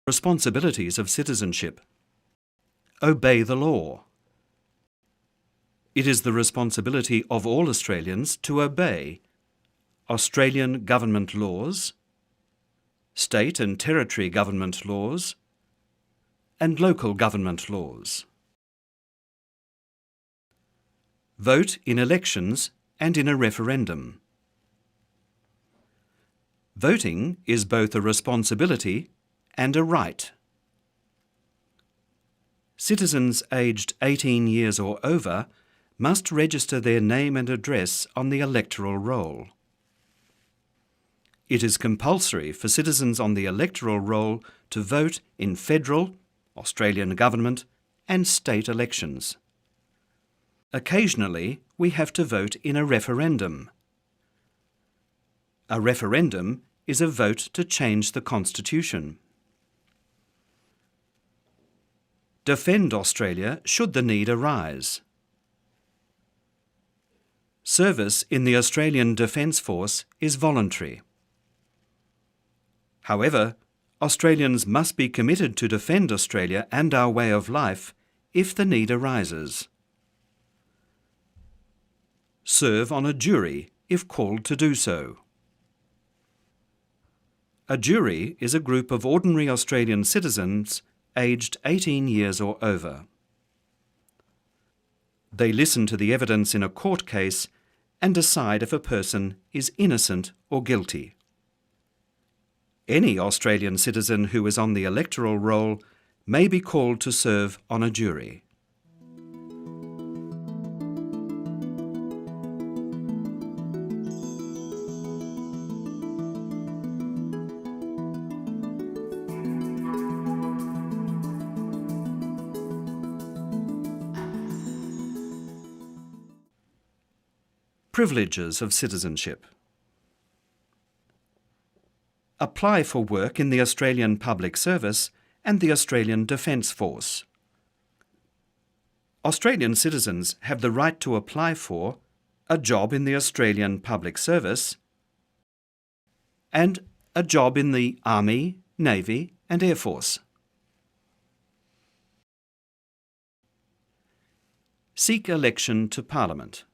Responsibilities of citizenship. Obey the law. It is the responsibility of all Australians to obey Australian government laws, state and territory government laws, and local government laws. Vote in elections and in a referendum. Voting is both a responsibility and a right. Citizens aged 18 years or over must register their name and address on the electoral roll. It is compulsory for citizens on the electoral roll to vote in federal, Australian government and state elections. Occasionally, we have to vote in a referendum. A referendum is a vote to change the Constitution. Defend Australia should the need arise. Service in the Australian Defence Force is voluntary. However, Australians must be committed to defend Australia and our way of life if the need arises. Serve on a jury if called to do so. A jury is a group of ordinary Australian citizens aged 18 years or over. They listen to the evidence in a court case and decide if a person is innocent or guilty. Any Australian citizen who is on the electoral roll may be called to serve on a jury. Privileges of citizenship. Apply for work in the Australian Public Service and the Australian Defence Force. Australian citizens have the right to apply for a job in the Australian Public Service and a job in the Army, Navy and Air Force. Seek election to Parliament.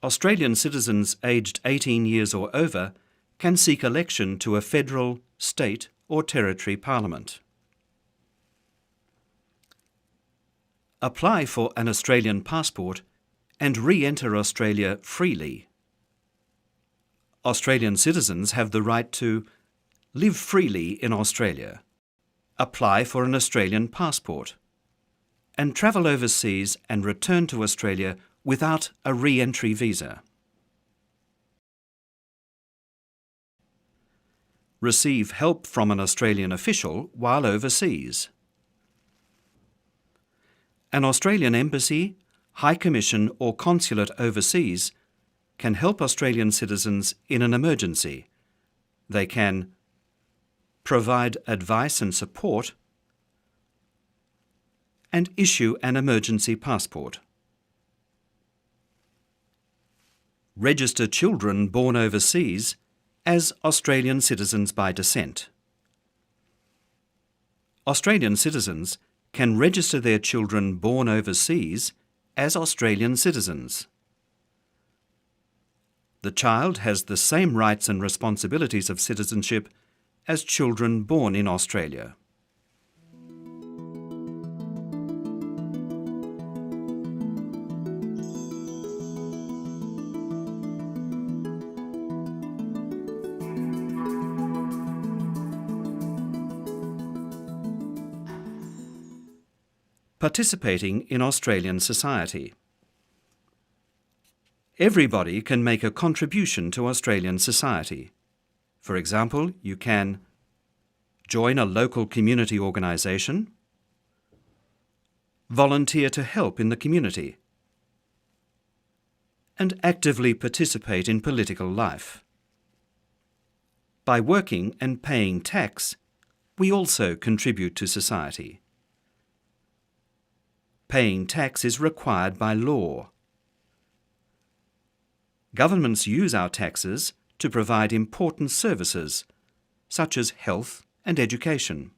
Australian citizens aged 18 years or over can seek election to a federal, state or territory parliament. Apply for an Australian passport and re-enter Australia freely. Australian citizens have the right to live freely in Australia, apply for an Australian passport, and travel overseas and return to Australia without a re-entry visa. Receive help from an Australian official while overseas. An Australian embassy, High Commission or consulate overseas can help Australian citizens in an emergency. They can provide advice and support and issue an emergency passport. Register children born overseas as Australian citizens by descent. Australian citizens can register their children born overseas as Australian citizens. The child has the same rights and responsibilities of citizenship as children born in Australia. Participating in Australian society. Everybody can make a contribution to Australian society. For example, you can join a local community organisation, volunteer to help in the community, and actively participate in political life. By working and paying tax, we also contribute to society. Paying tax is required by law. Governments use our taxes to provide important services such as health, and education.